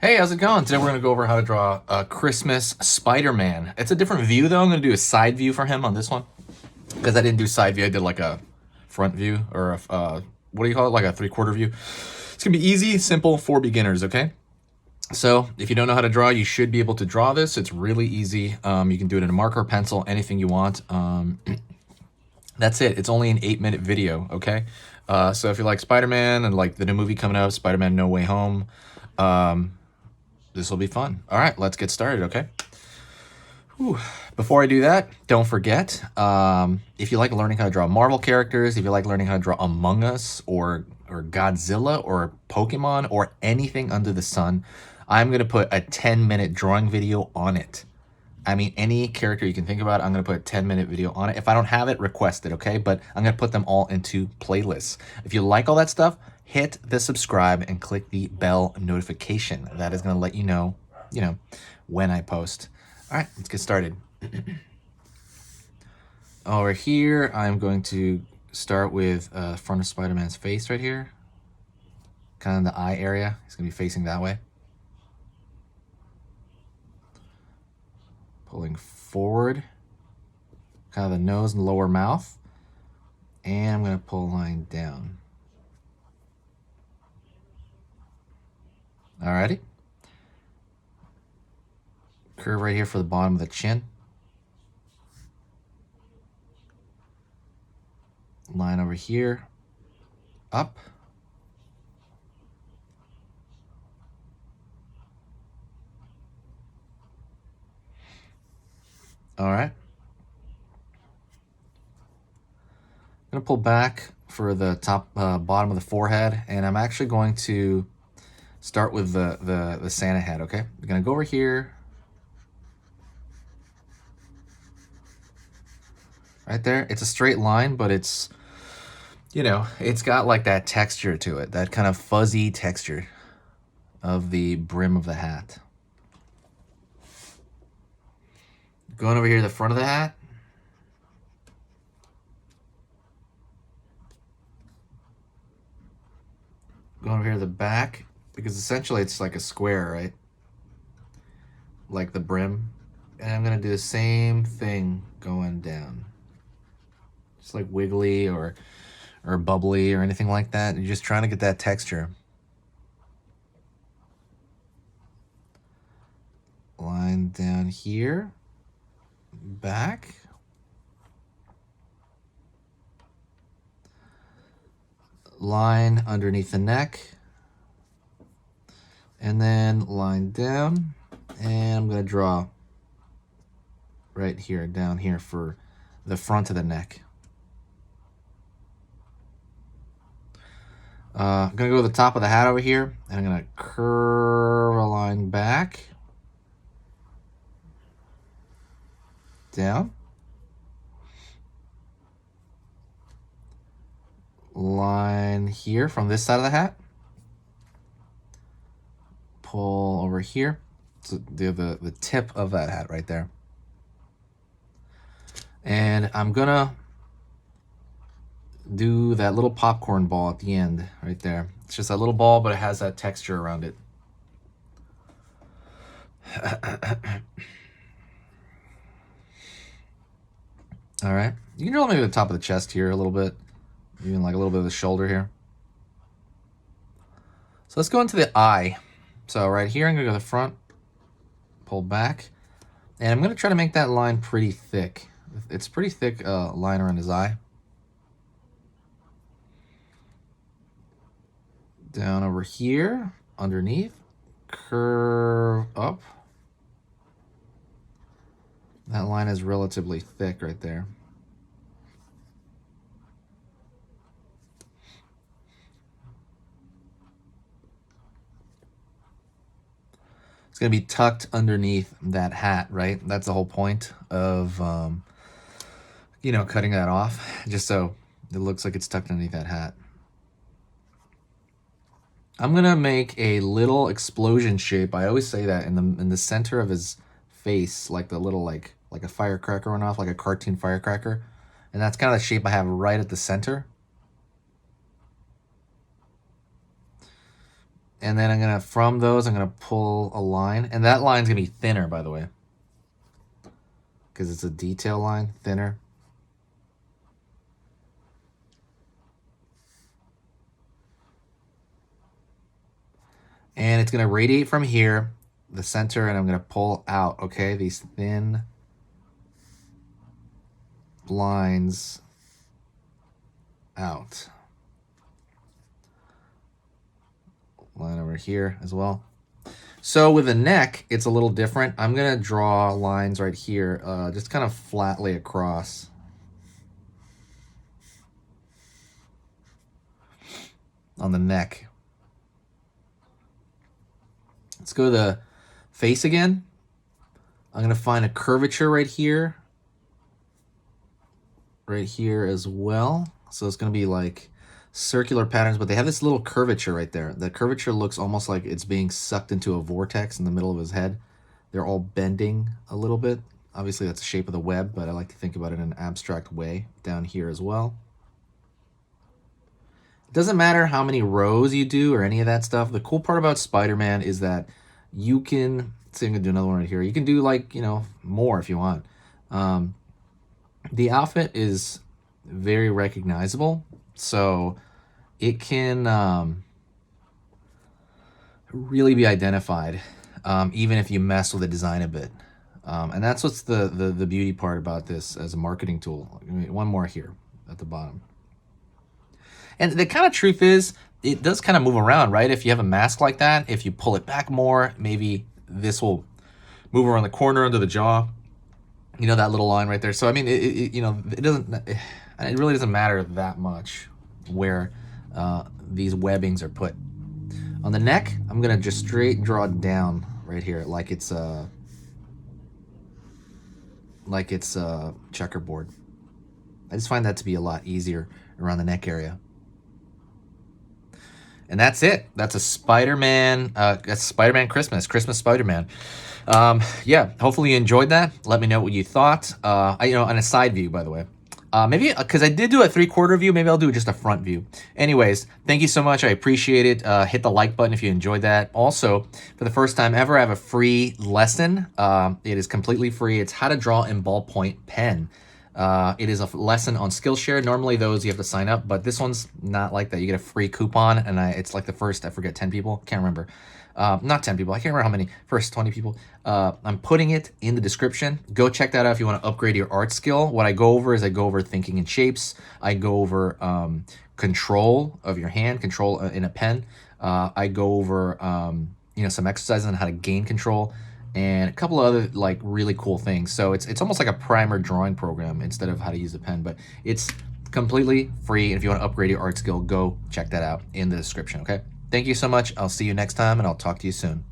Hey, how's it going? Today we're going to go over how to draw a Christmas Spider-Man. It's a different view though. I'm going to do a side view for him on this one. Because I didn't do side view, I did like a front view or a, what do you call it? Like a 3/4 view. It's going to be easy, simple for beginners, okay? So if you don't know how to draw, you should be able to draw this. It's really easy. You can do it in a marker, pencil, anything you want. That's it. It's only an 8-minute video, okay? So if you like Spider-Man and like the new movie coming out, Spider-Man No Way Home, this will be fun. All right, let's get started, okay? Whew. Before I do that, don't forget, if you like learning how to draw Marvel characters, if you like learning how to draw Among Us or Godzilla or Pokemon or anything under the sun, I'm going to put a 10-minute drawing video on it. I mean, any character you can think about, I'm going to put a 10-minute video on it. If I don't have it, request it, okay? But I'm going to put them all into playlists. If you like all that stuff, hit the subscribe and click the bell notification. That is going to let you know, when I post. All right, let's get started. Over here, I'm going to start with front of Spider-Man's face right here. Kind of the eye area. He's going to be facing that way. Pulling forward, kind of the nose and lower mouth. And I'm going to pull a line down. Alrighty. Curve right here for the bottom of the chin. Line over here, up. All right. I'm going to pull back for the top, bottom of the forehead, and I'm actually going to start with the Santa head, okay? We're going to go over here. Right there. It's a straight line, but it's, it's got like that texture to it, that kind of fuzzy texture of the brim of the hat. Going over here to the front of the hat. Going over here to the back, because essentially it's like a square, right? Like the brim. And I'm going to do the same thing going down. Just like wiggly or bubbly or anything like that. You're just trying to get that texture. Line down here. Back. Line underneath the neck. And then line down. And I'm going to draw right here, down here for the front of the neck. I'm going to go to the top of the hat over here, and I'm going to curve a line back, down, line here from this side of the hat, pull over here, so the tip of that hat right there. And I'm going to do that little popcorn ball at the end right there. It's just a little ball, but it has that texture around it. All right, you can draw maybe the top of the chest here a little bit, even like a little bit of the shoulder here. So let's go into the eye. So right here, I'm gonna go to the front, pull back, and I'm gonna try to make that line pretty thick. It's pretty thick line around his eye. Down over here, underneath, curve up. That line is relatively thick right there. It's going to be tucked underneath that hat, right? That's the whole point of, cutting that off, just so it looks like it's tucked underneath that hat. I'm going to make a little explosion shape. I always say that in the center of his face, like the little, like a firecracker went off, like a cartoon firecracker. And that's kind of the shape I have right at the center. And then I'm gonna, from those, I'm gonna pull a line, and that line's gonna be thinner, by the way, because it's a detail line, thinner. And it's gonna radiate from here, the center, and I'm gonna pull out, okay, these thin lines out. Line over here as well. So with the neck, it's a little different. I'm gonna draw lines right here, just kind of flatly across. On the neck. Let's go to the face again. I'm gonna find a curvature right here as well. So it's gonna be like circular patterns, but they have this little curvature right there. The curvature looks almost like it's being sucked into a vortex in the middle of his head. They're all bending a little bit. Obviously that's the shape of the web, but I like to think about it in an abstract way down here as well. It doesn't matter how many rows you do or any of that stuff. The cool part about Spider-Man is that you can, say I'm gonna do another one right here. You can do like, you know, more if you want. The outfit is very recognizable, so it can really be identified, even if you mess with the design a bit. And that's what's the beauty part about this as a marketing tool. One more here at the bottom. And the kind of truth is, it does kind of move around, right? If you have a mask like that, if you pull it back more, maybe this will move around the corner under the jaw. You know, that little line right there. So I mean, you know, it really doesn't matter that much where these webbings are put. On the neck, I'm gonna just straight draw it down right here, like it's a checkerboard. I just find that to be a lot easier around the neck area. And that's it. That's a Spider-Man. That's Spider-Man Christmas Spider-Man. Yeah, hopefully you enjoyed that. Let me know what you thought. You know, on a side view, by the way. Maybe, because I did do a 3/4 view, maybe I'll do just a front view. Anyways, thank you so much. I appreciate it. Hit the like button if you enjoyed that. Also, for the first time ever, I have a free lesson. It is completely free. It's how to draw in ballpoint pen. It is a lesson on Skillshare. Normally those you have to sign up, but this one's not like that. You get a free coupon, and it's like the first, I forget, 10 people. Can't remember. Not 10 people. I can't remember how many. First 20 people. I'm putting it in the description. Go check that out if you want to upgrade your art skill. What I go over is I go over thinking in shapes. I go over control of your hand, control in a pen. I go over you know, some exercises on how to gain control, and a couple of other like really cool things. So it's almost like a primer drawing program instead of how to use a pen, but it's completely free. And if you want to upgrade your art skill, go check that out in the description, okay? Thank you so much. I'll see you next time, and I'll talk to you soon.